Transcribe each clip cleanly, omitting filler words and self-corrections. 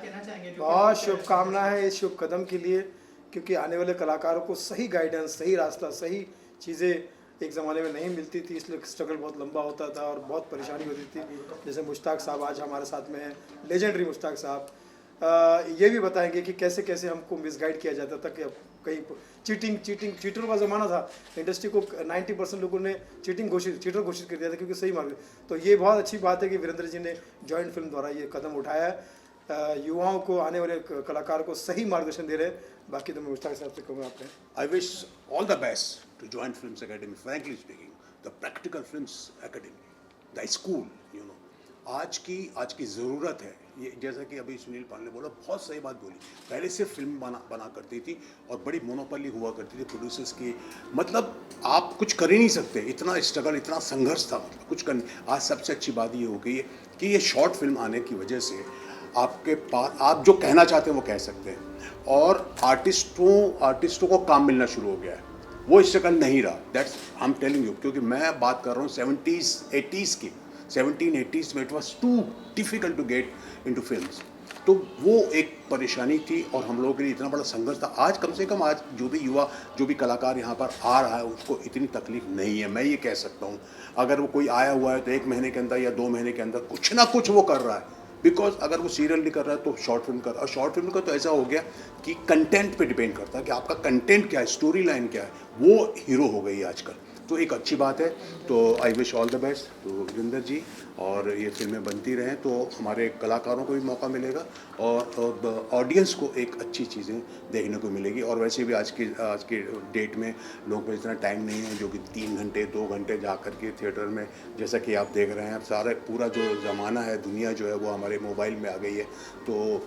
कहना चाहेंगे? बहुत शुभकामना है इस शुभ कदम के लिए, क्योंकि आने वाले कलाकारों को सही गाइडेंस, सही रास्ता, सही चीज़ें एक ज़माने में नहीं मिलती थी, इसलिए स्ट्रगल बहुत लंबा होता था और बहुत परेशानी होती थी। जैसे मुश्ताक साहब आज हमारे साथ में हैं, लेजेंडरी मुश्ताक साहब, ये भी बताएंगे कि कैसे कैसे हमको मिसगाइड किया जाता था कि अब कहीं चीटरों का ज़माना था। इंडस्ट्री को 90% लोगों ने चीटर घोषित कर दिया था, क्योंकि सही मार्ग। तो ये बहुत अच्छी बात है कि वीरेंद्र जी ने जॉइंट फिल्म द्वारा ये कदम उठाया है, युवाओं को, आने वाले कलाकार को सही मार्गदर्शन दे रहे हैं। बाकी तो मैं मुश्ताक साहब से कहूँगा आपने। I wish all the best to Joint Films Academy. Frankly speaking, the Practical Films Academy, the school, you know, आज की ज़रूरत है। ये जैसा कि अभी सुनील पाल ने बोला, बहुत सही बात बोली। पहले सिर्फ फिल्म बना करती थी और बड़ी मोनोपोली हुआ करती थी प्रोड्यूसर्स की, मतलब आप कुछ कर ही नहीं सकते, इतना स्ट्रगल, इतना संघर्ष था, मतलब कुछ कर। आज सबसे अच्छी बात ये हो गई है कि ये शॉर्ट फिल्म आने की वजह से आपके पास आप जो कहना चाहते हैं वो कह सकते हैं, और आर्टिस्टों को काम मिलना शुरू हो गया है। वो स्ट्रगल नहीं रहा, that's I am telling you, क्योंकि मैं बात कर रहा हूँ 70s 80s की। 1780s में it was too difficult to get into films, तो वो एक परेशानी थी और हम लोगों के लिए इतना बड़ा संघर्ष था। आज कम से कम आज जो भी युवा, जो भी कलाकार यहाँ पर आ रहा है, उसको इतनी तकलीफ नहीं है, मैं ये कह सकता हूँ। अगर वो कोई आया हुआ है तो 1 महीने के अंदर या 2 महीने के अंदर कुछ ना कुछ वो कर रहा है, बिकॉज अगर वो सीरियल नहीं कर रहा है तो शॉर्ट फिल्म कर रहा है। और शॉर्ट फिल्म का तो ऐसा हो गया कि कंटेंट पे डिपेंड करता है कि आपका कंटेंट क्या है, स्टोरी लाइन क्या है, वो हीरो हो गई है आजकल। तो एक अच्छी बात है। तो I wish all the best तो वीरेंद्र जी, और ये फिल्में बनती रहें तो हमारे कलाकारों को भी मौका मिलेगा और ऑडियंस को एक अच्छी चीज़ें देखने को मिलेगी। और वैसे भी आज की डेट में लोगों को इतना टाइम नहीं है जो कि 3 घंटे 2 घंटे जा कर के थिएटर में, जैसा कि आप देख रहे हैं, सारा पूरा जो ज़माना है, दुनिया जो है वो हमारे मोबाइल में आ गई है। तो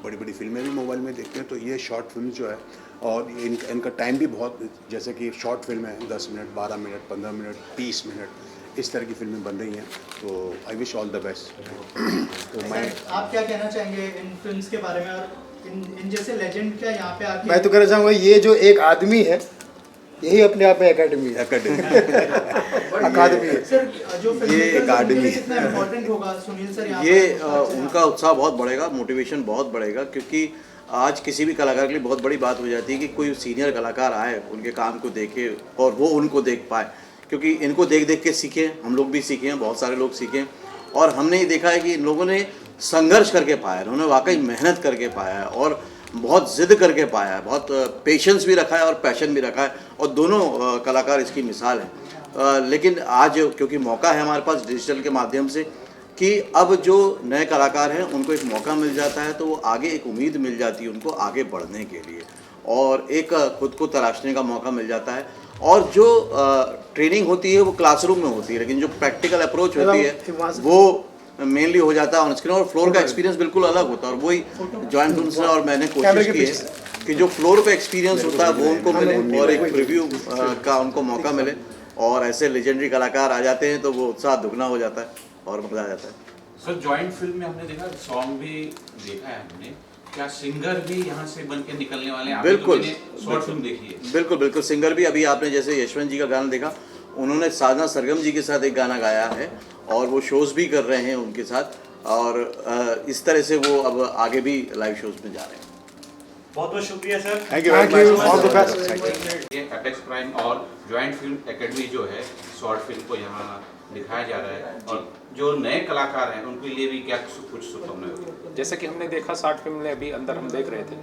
बड़ी बड़ी फिल्में भी मोबाइल में देखते हैं। तो ये शॉर्ट फिल्म जो है, और इनका टाइम भी बहुत, जैसे कि शॉर्ट फिल्म है 10 मिनट, 12 मिनट, 15 मिनट, 30 मिनट, इस तरह की फिल्में बन रही हैं। तो I wish all the best. तो मैं, आप क्या कहना चाहेंगे इन फिल्म्स के बारे में, और इन जैसे लेजेंड क्या यहाँ पे आके? मैं तो कहना चाहूँगा, ये जो एक आदमी है यही अपने आप में एकेडमी है। अकादमी है सर, जो ये अकादमी कितना इम्पोर्टेंट होगा सुनील सर यहाँ ये पर? उनका उत्साह बहुत बढ़ेगा, मोटिवेशन बहुत बढ़ेगा, क्योंकि आज किसी भी कलाकार के लिए बहुत बड़ी बात हो जाती है कि कोई सीनियर कलाकार आए, उनके काम को देखे और वो उनको देख पाए, क्योंकि इनको देख देख के सीखे, हम लोग भी सीखे हैं, बहुत सारे लोग सीखे हैं। और हमने ये देखा है कि इन लोगों ने संघर्ष करके पाया है, उन्होंने वाकई मेहनत करके पाया है और बहुत ज़िद करके पाया है, बहुत पेशेंस भी रखा है और पैशन भी रखा है, और दोनों कलाकार इसकी मिसाल हैं। लेकिन आज क्योंकि मौका है हमारे पास डिजिटल के माध्यम से कि अब जो नए कलाकार हैं उनको एक मौका मिल जाता है, तो वो आगे एक उम्मीद मिल जाती है उनको आगे बढ़ने के लिए, और एक खुद को तराशने का मौका मिल जाता है। और जो ट्रेनिंग होती है वो क्लासरूम में होती है, लेकिन जो प्रैक्टिकल अप्रोच होती है वो मेनली हो जाता है ऑन स्क्रीन, और फ्लोर का एक्सपीरियंस बिल्कुल अलग होता है। और वही जॉइंट फिल्म से और मैंने कोशिश की है कि जो फ्लोर पे एक्सपीरियंस होता है वो उनको मिले और एक प्रीव्यू का उनको मौका मिले, और ऐसे लेजेंडरी कलाकार आ जाते हैं तो वो उत्साह दुगना हो जाता है और मजा आ जाता है। सर, जॉइंट फिल्म में हमने देखा, सॉन्ग भी देखा है हमने, क्या सिंगर भी यहाँ से बन के निकलने वाले हैं? बिल्कुल, शॉर्ट फिल्म देखी है। बिल्कुल बिल्कुल, सिंगर भी अभी आपने जैसे यशवंत जी का गाना देखा, उन्होंने साधना सरगम जी के साथ एक गाना गाया है और वो शोज़ भी कर रहे हैं उनके साथ, और इस तरह से वो अब आगे भी लाइव शोज़ में जा रहे हैं। बहुत बहुत शुक्रिया sir. Thank you very much, all the best. ये एपेक्स प्राइम और जॉइंट फिल्म एकेडमी जो है, शॉर्ट फिल्म को यहाँ दिखाया जा रहा है, और जो नए कलाकार हैं उनके लिए भी क्या कुछ शुभकामनाएं होगी? जैसे कि हमने देखा शॉर्ट फिल्म में अभी अंदर हम देख रहे थे,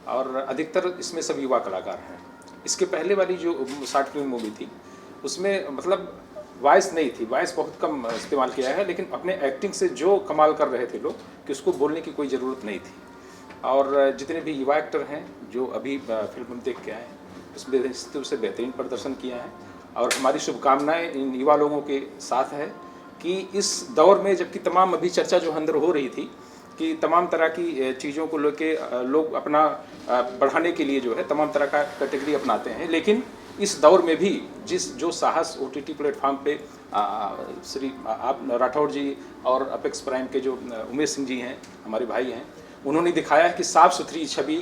और अधिकतर इसमें सब युवा कलाकार हैं। इसके पहले वाली जो शॉर्ट फिल्म मूवी थी उसमें मतलब वॉइस नहीं थी, वॉइस बहुत कम इस्तेमाल किया है, लेकिन अपने एक्टिंग से जो कमाल कर रहे थे लोग कि उसको बोलने की कोई ज़रूरत नहीं थी। और जितने भी युवा एक्टर हैं जो अभी फिल्म देख के आए हैं उसमें निश्चित रूप से बेहतरीन प्रदर्शन किया है, और हमारी शुभकामनाएं इन युवा लोगों के साथ है कि इस दौर में, जबकि तमाम अभी चर्चा जो अंदर हो रही थी कि तमाम तरह की चीज़ों को लेके लोग अपना बढ़ाने के लिए जो है तमाम तरह का कैटेगरी अपनाते हैं, लेकिन इस दौर में भी जो साहस OTT प्लेटफॉर्म पे श्री आप राठौड़ जी और अपेक्स प्राइम के जो उमेश सिंह जी हैं, हमारे भाई हैं, उन्होंने दिखाया है कि साफ़ सुथरी छवि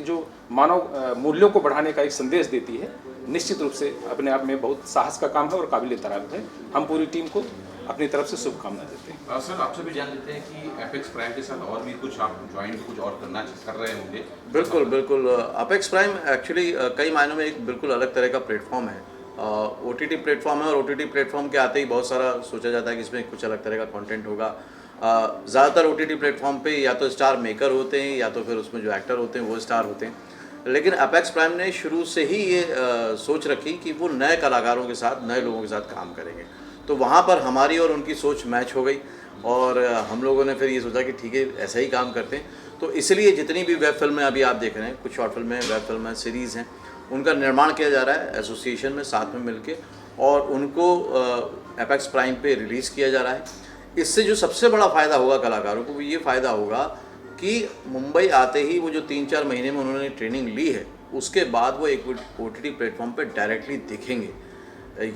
जो मानव मूल्यों को बढ़ाने का एक संदेश देती है, निश्चित रूप से अपने आप में बहुत साहस का काम है और काबिल तारीफ है। हम पूरी टीम को अपनी तरफ से शुभकामनाएं देते हैं। सर आपसे भी जान लेते हैं कि एपेक्स प्राइम के साथ और भी कुछ आप ज्वाइंट कुछ और कर रहे होंगे। बिल्कुल बिल्कुल। अपेक्स प्राइम एक्चुअली कई मायनों में एक बिल्कुल अलग तरह का प्लेटफॉर्म है। OTT प्लेटफॉर्म है, और OTT प्लेटफॉर्म के आते ही बहुत सारा सोचा जाता है कि इसमें कुछ अलग तरह का कंटेंट होगा। ज़्यादातर OTT प्लेटफॉर्म पे या तो स्टार मेकर होते हैं या तो फिर उसमें जो एक्टर होते हैं वो स्टार होते हैं, लेकिन अपेक्स प्राइम ने शुरू से ही ये सोच रखी कि वो नए कलाकारों के साथ, नए लोगों के साथ काम करेंगे। तो वहाँ पर हमारी और उनकी सोच मैच हो गई, और हम लोगों ने फिर ये सोचा कि ठीक है ऐसा ही काम करते हैं। तो इसलिए जितनी भी वेब फिल्में अभी आप देख रहे हैं, कुछ शॉर्ट फिल्में, वेब फिल्में, सीरीज़ हैं, उनका निर्माण किया जा रहा है एसोसिएशन में साथ में मिलके, और उनको एपेक्स प्राइम पे रिलीज़ किया जा रहा है। इससे जो सबसे बड़ा फ़ायदा होगा कलाकारों को, वो ये फ़ायदा होगा कि मुंबई आते ही वो जो 3-4 महीने में उन्होंने ट्रेनिंग ली है, उसके बाद वो एक OTT प्लेटफॉर्म पे डायरेक्टली दिखेंगे।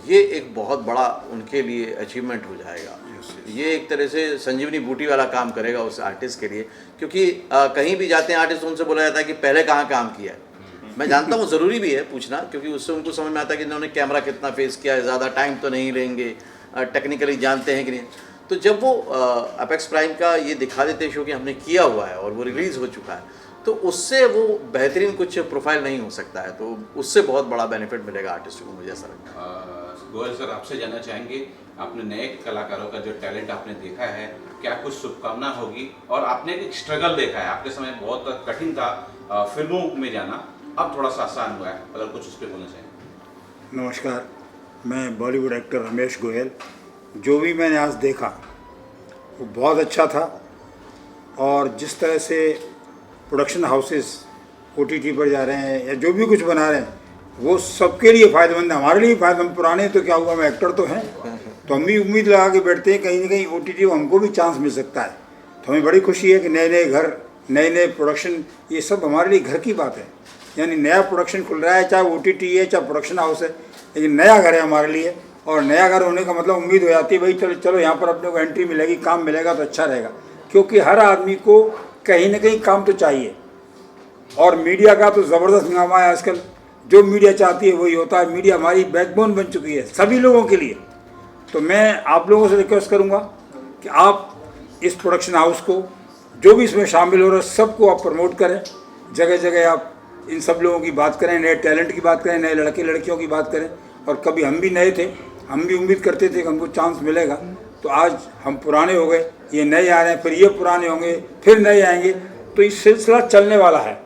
ये एक बहुत बड़ा उनके लिए अचीवमेंट हो जाएगा। ये एक तरह से संजीवनी बूटी वाला काम करेगा उस आर्टिस्ट के लिए, क्योंकि कहीं भी जाते हैं आर्टिस्ट, उनसे बोला जाता है कि पहले कहाँ काम किया है। मैं जानता हूँ ज़रूरी भी है पूछना, क्योंकि उससे उनको समझ में आता है कि इन्होंने कैमरा कितना फेस किया है, ज़्यादा टाइम तो नहीं लेंगे, टेक्निकली जानते हैं कि नहीं। तो जब वो अपेक्स प्राइम का ये दिखा देते हैं शो कि हमने किया हुआ है और वो रिलीज़ हो चुका है, तो उससे वो बेहतरीन कुछ प्रोफाइल नहीं हो सकता है। तो उससे बहुत बड़ा बेनिफिट मिलेगा आर्टिस्ट को, मुझे ऐसा लगता है। गोयल सर आपसे जानना चाहेंगे, आपने नए कलाकारों का जो टैलेंट आपने देखा है, क्या कुछ शुभकामना होगी? और आपने एक स्ट्रगल देखा है, आपके समय बहुत कठिन था फिल्मों में जाना, अब थोड़ा सा आसान हुआ है, अगर कुछ उस पर बोलना चाहेंगे। नमस्कार, मैं बॉलीवुड एक्टर रमेश गोयल। जो भी मैंने आज देखा वो बहुत अच्छा था, और जिस तरह से प्रोडक्शन हाउसेस OTT पर जा रहे हैं या जो भी कुछ बना रहे हैं, वो सबके लिए फ़ायदेमंद है, हमारे लिए फ़ायदेमंद। पुराने तो क्या हुआ, हम एक्टर तो हैं, तो हम भी उम्मीद लगा के बैठते हैं कहीं ना कहीं OTT हमको भी चांस मिल सकता है। तो हमें बड़ी खुशी है कि नए नए घर, नए नए प्रोडक्शन, ये सब हमारे लिए घर की बात है। यानी नया प्रोडक्शन खुल रहा है, चाहे OTT है चाहे प्रोडक्शन हाउस है, लेकिन नया घर है हमारे लिए। और नया घर होने का मतलब उम्मीद हो जाती है भाई चलो चलो यहाँ पर अपने को एंट्री मिलेगी, काम मिलेगा तो अच्छा रहेगा, क्योंकि हर आदमी को कहीं ना कहीं काम तो चाहिए। और मीडिया का तो ज़बरदस्त हंगामा है आजकल, जो मीडिया चाहती है वही होता है। मीडिया हमारी बैकबोन बन चुकी है सभी लोगों के लिए। तो मैं आप लोगों से रिक्वेस्ट करूँगा कि आप इस प्रोडक्शन हाउस को, जो भी इसमें शामिल हो रहा है, सबको आप प्रमोट करें। जगह जगह आप इन सब लोगों की बात करें, नए टैलेंट की बात करें, नए लड़के लड़कियों की बात करें। और कभी हम भी नए थे, हम भी उम्मीद करते थे कि हमको चांस मिलेगा, तो आज हम पुराने हो गए, ये नए आ रहे हैं, फिर ये पुराने होंगे, फिर नए आएंगे, तो ये सिलसिला चलने वाला है।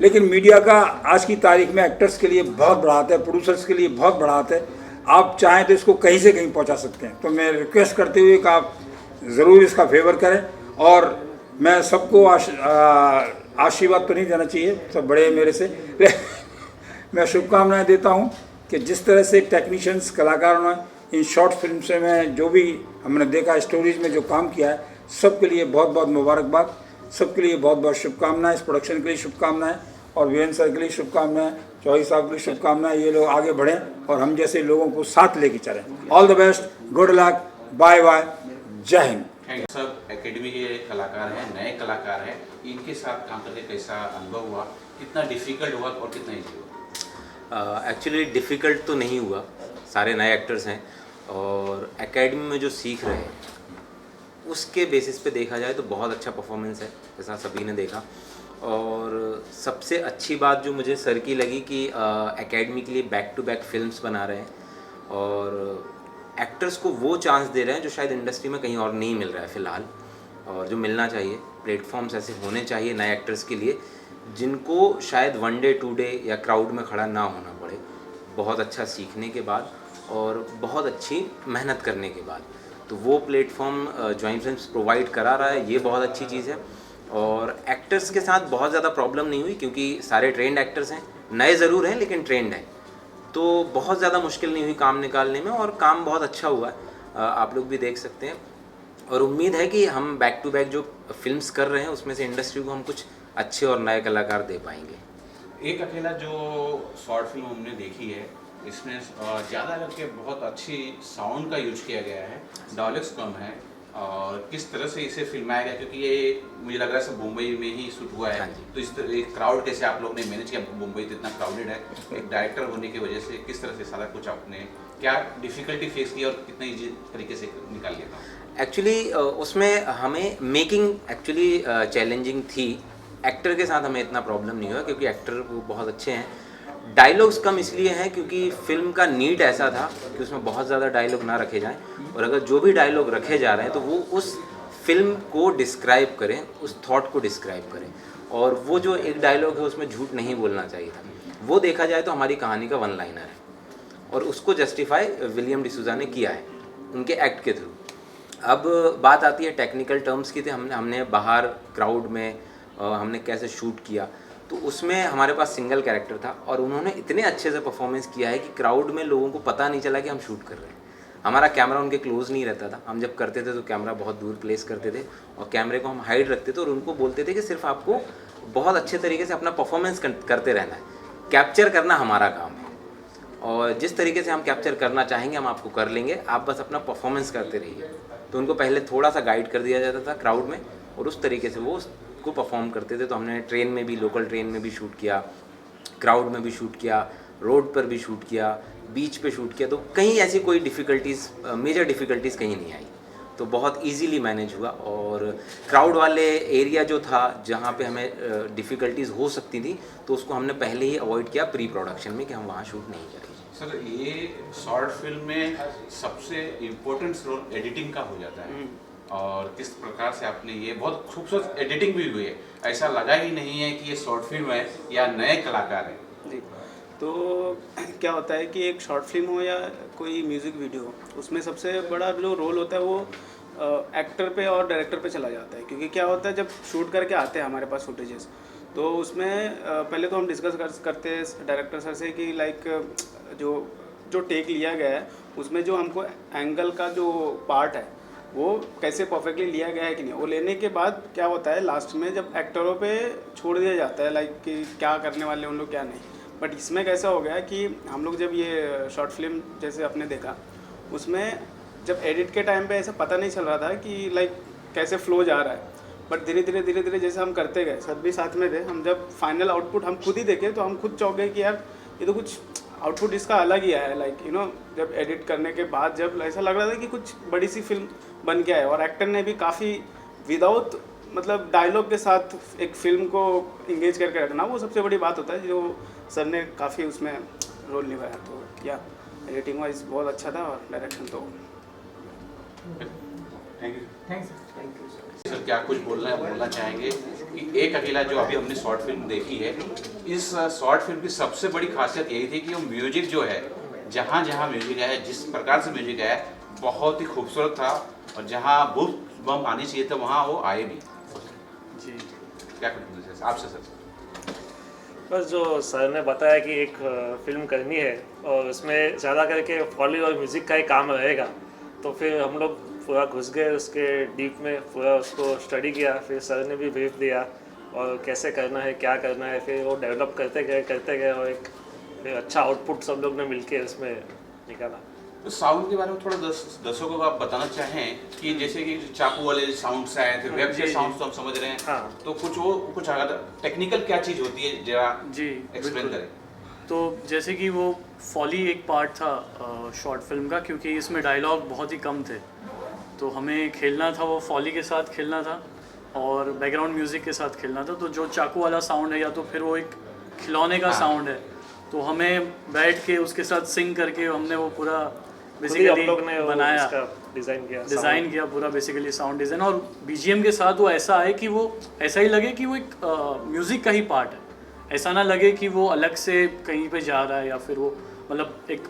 लेकिन मीडिया का आज की तारीख में एक्टर्स के लिए बहुत बड़ा हाथ है, प्रोड्यूसर्स के लिए बहुत बड़ा हाथ है। आप चाहें तो इसको कहीं से कहीं पहुंचा सकते हैं। तो मैं रिक्वेस्ट करते हुए कि आप ज़रूर इसका फेवर करें। और मैं सबको आशीर्वाद तो नहीं देना चाहिए, सब बड़े मेरे से मैं शुभकामनाएं देता हूं कि जिस तरह से टेक्नीशियंस, कलाकारों ने इन शॉर्ट फिल्म से में जो भी हमने देखा, स्टोरीज में जो काम किया है, सबके लिए बहुत बहुत मुबारकबाद, सबके लिए बहुत बहुत शुभकामनाएं। इस प्रोडक्शन के लिए शुभकामनाएं, और वीरेंद्र सर के लिए शुभकामनाएं, चौधरी साहब के लिए शुभकामनाएं। ये लोग आगे बढ़ें और हम जैसे लोगों को साथ लेके चलें। All the best, good luck, bye bye, जय हिंद। सब एकेडमी के कलाकार हैं, नए कलाकार हैं, इनके साथ काम करके कैसा अनुभव हुआ, कितना डिफिकल्ट हुआ और कितना ईजी हुआ? एक्चुअली डिफ़िकल्ट तो नहीं हुआ, सारे नए एक्टर्स हैं, और एकेडमी में जो सीख रहे हैं उसके बेसिस पे देखा जाए तो बहुत अच्छा परफॉर्मेंस है, जैसा सभी ने देखा। और सबसे अच्छी बात जो मुझे सर की लगी कि एकेडमी के लिए बैक टू बैक फिल्म्स बना रहे हैं, और एक्टर्स को वो चांस दे रहे हैं जो शायद इंडस्ट्री में कहीं और नहीं मिल रहा है फ़िलहाल, और जो मिलना चाहिए। प्लेटफॉर्म्स ऐसे होने चाहिए नए एक्टर्स के लिए जिनको शायद 1 डे 2 डे या क्राउड में खड़ा ना होना पड़े, बहुत अच्छा सीखने के बाद और बहुत अच्छी मेहनत करने के बाद। तो वो प्लेटफॉर्म जॉइंट फिल्म्स प्रोवाइड करा रहा है, ये बहुत अच्छी चीज़ है। और एक्टर्स के साथ बहुत ज़्यादा प्रॉब्लम नहीं हुई, क्योंकि सारे ट्रेंड एक्टर्स हैं, नए ज़रूर हैं लेकिन ट्रेंड हैं, तो बहुत ज़्यादा मुश्किल नहीं हुई काम निकालने में, और काम बहुत अच्छा हुआ है, आप लोग भी देख सकते हैं। और उम्मीद है कि हम बैक टू बैक जो फिल्म्स कर रहे हैं उसमें से इंडस्ट्री को हम कुछ अच्छे और नए कलाकार दे पाएंगे। एक अकेला जो शॉर्ट फिल्म हमने देखी है, इसमें ज़्यादा करके बहुत अच्छी साउंड का यूज किया गया है, डायलॉग्स कम है, और किस तरह से इसे फिल्माया गया, क्योंकि ये मुझे लग रहा है सब मुंबई में ही शूट हुआ है। हाँ जी। तो इस तरह क्राउड कैसे आप लोग ने मैनेज किया, मुंबई तो इतना क्राउडेड है, एक डायरेक्टर होने की वजह से किस तरह से सारा कुछ आपने क्या डिफिकल्टी फेस की और कितना ईजी तरीके से निकाल लिया था? एक्चुअली उसमें हमें मेकिंग एक्चुअली चैलेंजिंग थी। एक्टर के साथ हमें इतना प्रॉब्लम नहीं हुआ क्योंकि एक्टर वो बहुत अच्छे हैं। डायलॉग्स कम इसलिए हैं क्योंकि फिल्म का नीड ऐसा था कि उसमें बहुत ज़्यादा डायलॉग ना रखे जाएं, और अगर जो भी डायलॉग रखे जा रहे हैं तो वो उस फिल्म को डिस्क्राइब करें, उस थॉट को डिस्क्राइब करें। और वो जो एक डायलॉग है उसमें झूठ नहीं बोलना चाहिए था। वो देखा जाए तो हमारी कहानी का वन लाइनर है और उसको जस्टिफाई विलियम डिसूजा ने किया है उनके एक्ट के थ्रू। अब बात आती है टेक्निकल टर्म्स की। हमने बाहर क्राउड में हमने कैसे शूट किया, तो उसमें हमारे पास सिंगल कैरेक्टर था और उन्होंने इतने अच्छे से परफॉर्मेंस किया है कि क्राउड में लोगों को पता नहीं चला कि हम शूट कर रहे हैं। हमारा कैमरा उनके क्लोज नहीं रहता था, हम जब करते थे तो कैमरा बहुत दूर प्लेस करते थे और कैमरे को हम हाइड रखते थे और उनको बोलते थे कि सिर्फ आपको बहुत अच्छे तरीके से अपना परफॉर्मेंस करते रहना है, कैप्चर करना हमारा काम है और जिस तरीके से हम कैप्चर करना चाहेंगे हम आपको कर लेंगे, आप बस अपना परफॉर्मेंस करते रहिए। तो उनको पहले थोड़ा सा गाइड कर दिया जाता था क्राउड में और उस तरीके से वो को परफॉर्म करते थे। तो हमने ट्रेन में भी, लोकल ट्रेन में भी शूट किया, क्राउड में भी शूट किया, रोड पर भी शूट किया, बीच पे शूट किया। तो कहीं ऐसी कोई डिफ़िकल्टीज़, मेजर डिफ़िकल्टीज़ कहीं नहीं आई, तो बहुत इजीली मैनेज हुआ। और क्राउड वाले एरिया जो था जहाँ पे हमें डिफ़िकल्टीज़ हो सकती थी तो उसको हमने पहले ही अवॉइड किया प्री प्रोडक्शन में कि हम वहाँ शूट नहीं करेंगे। सर, ये शॉर्ट फिल्म में सबसे इम्पोर्टेंट रोल एडिटिंग का हो जाता है और किस प्रकार से आपने ये बहुत खूबसूरत एडिटिंग भी हुई है, ऐसा लगा ही नहीं है कि ये शॉर्ट फिल्म है या नए कलाकार हैं। जी, तो क्या होता है कि एक शॉर्ट फिल्म हो या कोई म्यूज़िक वीडियो हो, उसमें सबसे बड़ा जो रोल होता है वो एक्टर पे और डायरेक्टर पे चला जाता है। क्योंकि क्या होता है जब शूट करके आते हैं हमारे पास फुटेजेस, तो उसमें पहले तो हम डिस्कस करते हैं डायरेक्टर सर से कि लाइक जो टेक लिया गया है उसमें जो हमको एंगल का जो पार्ट है वो कैसे परफेक्टली लिया गया है कि नहीं। वो लेने के बाद क्या होता है लास्ट में जब एक्टरों पे छोड़ दिया जाता है लाइक कि क्या करने वाले उन लोग क्या नहीं। बट इसमें कैसा हो गया कि हम लोग जब ये शॉर्ट फिल्म जैसे आपने देखा उसमें जब एडिट के टाइम पे ऐसा पता नहीं चल रहा था कि लाइक कैसे फ्लो जा रहा है। बट धीरे धीरे जैसे हम करते गए, सर भी साथ में थे, हम जब फाइनल आउटपुट हम खुद ही देखे तो हम खुद चौंक गए कि यार ये तो कुछ आउटपुट इसका अलग ही है। लाइक यू नो जब एडिट करने के बाद जब ऐसा लग रहा था कि कुछ बड़ी सी फिल्म बन गया है। और एक्टर ने भी काफ़ी विदाउट मतलब डायलॉग के साथ एक फिल्म को इंगेज करके रखना, वो सबसे बड़ी बात होता है जो सर ने काफ़ी उसमें रोल निभाया। तो या एडिटिंग वाइज बहुत अच्छा था और डायरेक्शन तो थैंक यू सर। क्या कुछ बोलना चाहेंगे कि एक अकेला जो अभी हमने शॉर्ट फिल्म देखी है, इस शॉर्ट फिल्म की सबसे बड़ी खासियत यही थी कि वो म्यूजिक जो है, जहाँ जहाँ म्यूजिक है, जिस प्रकार से म्यूजिक है, बहुत ही खूबसूरत था और जहाँ बूम बम आनी चाहिए था वहाँ वो आए भी। जी, क्या कुछ आपसे सर? बस जो सर ने बताया कि एक फिल्म करनी है और उसमें ज़्यादा करके फॉली और म्यूज़िक का ही काम रहेगा, तो फिर हम लोग पूरा घुस गए उसके डीप में, पूरा उसको स्टडी किया। फिर सर ने भी ब्रीफ दिया और कैसे करना है, क्या करना है, फिर वो डेवलप करते गए और एक फिर अच्छा आउटपुट सब लोग ने मिलके उसमें निकाला। तो साउंड के बारे में थोड़ा दर्शकों को आप बताना चाहें कि जैसे कि चाकू वाले साउंड्स आए थे, वेब के साउंड्स तो हम समझ रहे हैं, हाँ। तो कुछ टेक्निकल क्या चीज़ होती है जरा जी एक्सप्लेन करें। तो जैसे कि वो फॉली एक पार्ट था शॉर्ट फिल्म का, क्योंकि इसमें डायलॉग बहुत ही कम थे, तो हमें खेलना था वो फॉली के साथ खेलना था और बैकग्राउंड म्यूज़िक के साथ खेलना था। तो जो चाकू वाला साउंड है या तो फिर वो एक खिलौने का साउंड है, तो हमें बैठ के उसके साथ सिंग करके हमने वो पूरा बेसिकली बनाया, डिज़ाइन किया पूरा बेसिकली साउंड डिज़ाइन। और बीजीएम के साथ वो ऐसा है कि वो ऐसा ही लगे कि वो एक म्यूज़िक का ही पार्ट है, ऐसा ना लगे कि वो अलग से कहीं पे जा रहा है या फिर वो मतलब एक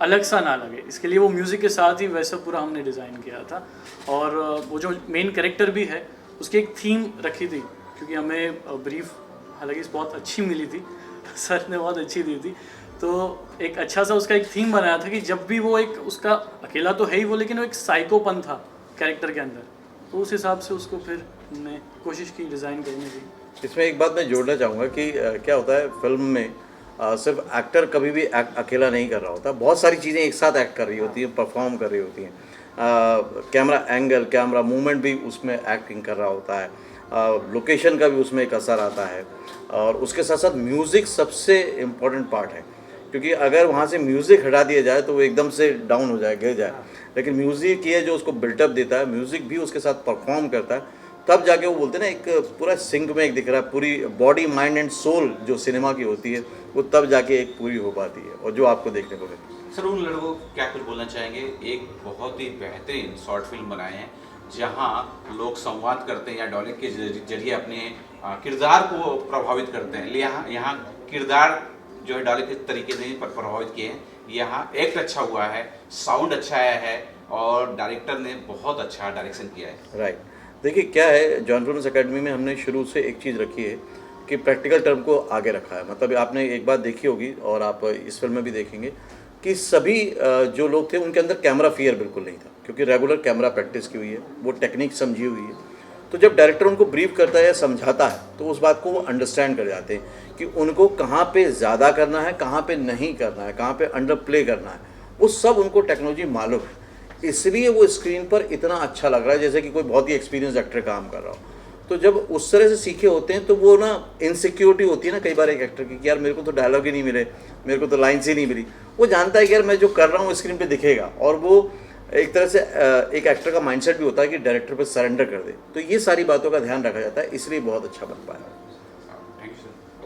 अलग सा ना लगे। इसके लिए वो म्यूज़िक के साथ ही वैसा पूरा हमने डिज़ाइन किया था। और वो जो मेन कैरेक्टर भी है उसकी एक थीम रखी थी, क्योंकि हमें ब्रीफ हालांकि बहुत अच्छी मिली थी, सर ने बहुत अच्छी दी थी, तो एक अच्छा सा उसका एक थीम बनाया था कि जब भी वो एक उसका अकेला तो है ही वो, लेकिन वो एक साइकोपन था कैरेक्टर के अंदर, तो उस हिसाब से उसको फिर हमने कोशिश की डिज़ाइन करने की। इसमें एक बात मैं जोड़ना चाहूँगा कि क्या होता है फिल्म में सिर्फ एक्टर कभी भी अकेला नहीं कर रहा होता, बहुत सारी चीज़ें एक साथ एक्ट कर रही होती हैं, परफॉर्म कर रही होती हैं। कैमरा एंगल, कैमरा मूवमेंट भी उसमें एक्टिंग कर रहा होता है, लोकेशन का भी उसमें एक असर आता है, और उसके साथ साथ म्यूज़िक सबसे इम्पोर्टेंट पार्ट है, क्योंकि अगर वहाँ से म्यूज़िक हटा दिया जाए तो वो एकदम से डाउन हो जाए, गिर जाए, लेकिन म्यूज़िक ही है जो उसको बिल्टअप देता है, म्यूज़िक भी उसके साथ परफॉर्म करता है, तब जाके वो बोलते हैं ना एक पूरा सिंक में एक दिख रहा है, पूरी बॉडी माइंड एंड सोल जो सिनेमा की होती है वो तब जाके एक पूरी हो पाती है, और जो आपको देखने को मिलती है। सर, उन लड़कों को क्या कुछ बोलना चाहेंगे? एक बहुत ही बेहतरीन शॉर्ट फिल्म बनाए हैं जहां लोग संवाद करते हैं या डायलॉग के जरिए अपने किरदार को प्रभावित करते हैं। यहाँ किरदार जो है डायलॉग के तरीके से प्रभावित किए हैं। यहाँ एक्ट अच्छा हुआ है, साउंड अच्छा आया है, और डायरेक्टर ने बहुत अच्छा डायरेक्शन किया है। राइट, देखिए क्या है, जॉइन फिल्म्स एकेडमी में हमने शुरू से एक चीज़ रखी है कि प्रैक्टिकल टर्म को आगे रखा है। मतलब आपने एक बात देखी होगी और आप इस फिल्म में भी देखेंगे कि सभी जो लोग थे उनके अंदर कैमरा फियर बिल्कुल नहीं था, क्योंकि रेगुलर कैमरा प्रैक्टिस की हुई है, वो टेक्निक समझी हुई है। तो जब डायरेक्टर उनको ब्रीफ करता है या समझाता है तो उस बात को वो अंडरस्टैंड कर जाते हैं कि उनको कहाँ पे ज़्यादा करना है, कहाँ पे नहीं करना है, कहाँ पे अंडर प्ले करना है, वो सब उनको टेक्नोलॉजी मालूम है। इसलिए वो स्क्रीन पर इतना अच्छा लग रहा है जैसे कि कोई बहुत ही एक्सपीरियंस एक्टर काम कर रहा हो। तो जब उस तरह से सीखे होते हैं तो वो ना इनसिक्योरिटी होती है ना कई बार एक एक्टर की कि यार मेरे को तो डायलॉग ही नहीं मिले, मेरे को तो लाइन्स ही नहीं मिली। वो जानता है कि यार मैं जो कर रहा हूँ स्क्रीन पे दिखेगा, और वो एक तरह से एक एक्टर का माइंडसेट भी होता है कि डायरेक्टर पे सरेंडर कर दे। तो ये सारी बातों का ध्यान रखा जाता है, इसलिए बहुत अच्छा बन पाया।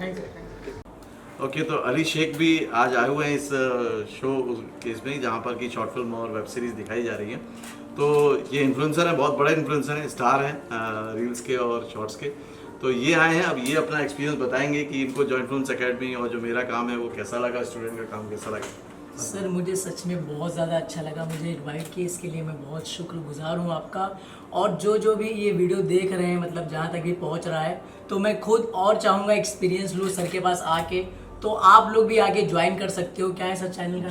Thank you. ओके, तो अली शेख भी आज आए हुए हैं इस शो केस में जहाँ पर कि शॉर्ट फिल्म और वेब सीरीज़ दिखाई जा रही है। तो ये इन्फ्लुएंसर हैं, बहुत बड़े इन्फ्लुएंसर हैं, स्टार हैं रील्स के और शॉर्ट्स के। तो ये आए हैं, अब ये अपना एक्सपीरियंस बताएंगे कि इनको जॉइन फिल्म्स एकेडमी और जो मेरा काम है वो कैसा लगा, स्टूडेंट का काम कैसा लगा। सर मुझे सच में बहुत ज़्यादा अच्छा लगा, मुझे इनवाइट किया, इसके लिए मैं बहुत शुक्रगुजार हूँ आपका। और जो भी ये वीडियो देख रहे हैं, मतलब जहाँ तक भी पहुँच रहा है, तो मैं खुद और चाहूँगा एक्सपीरियंस लूँ सर के पास आके। तो आप लोग भी आगे ज्वाइन कर सकते हो। क्या है सर चैनल का?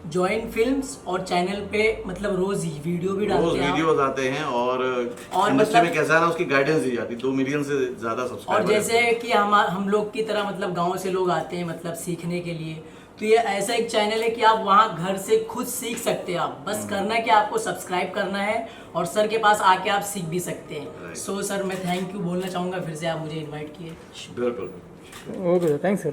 जॉइन फिल्म्स, और चैनल पे मतलब रोज ही वीडियो भी डालते हैं, वीडियोस आते हैं, और इंडस्ट्री मतलब में कैसा है ना उसकी गाइडेंस दी जाती है। 2 मिलियन से ज़्यादा सब्सक्राइबर। और जैसे कि हम लोग की तरह मतलब गाँव से लोग आते हैं मतलब सीखने के लिए, तो ये ऐसा एक चैनल है कि आप वहाँ घर से खुद सीख सकते हैं। आप बस करना है कि आपको सब्सक्राइब करना है और सर के पास आके आप सीख भी सकते हैं। सो सर मैं थैंक यू बोलना चाहूँगा फिर से, आप मुझे इन्वाइट किए। बिल्कुल। Okay, thanks sir.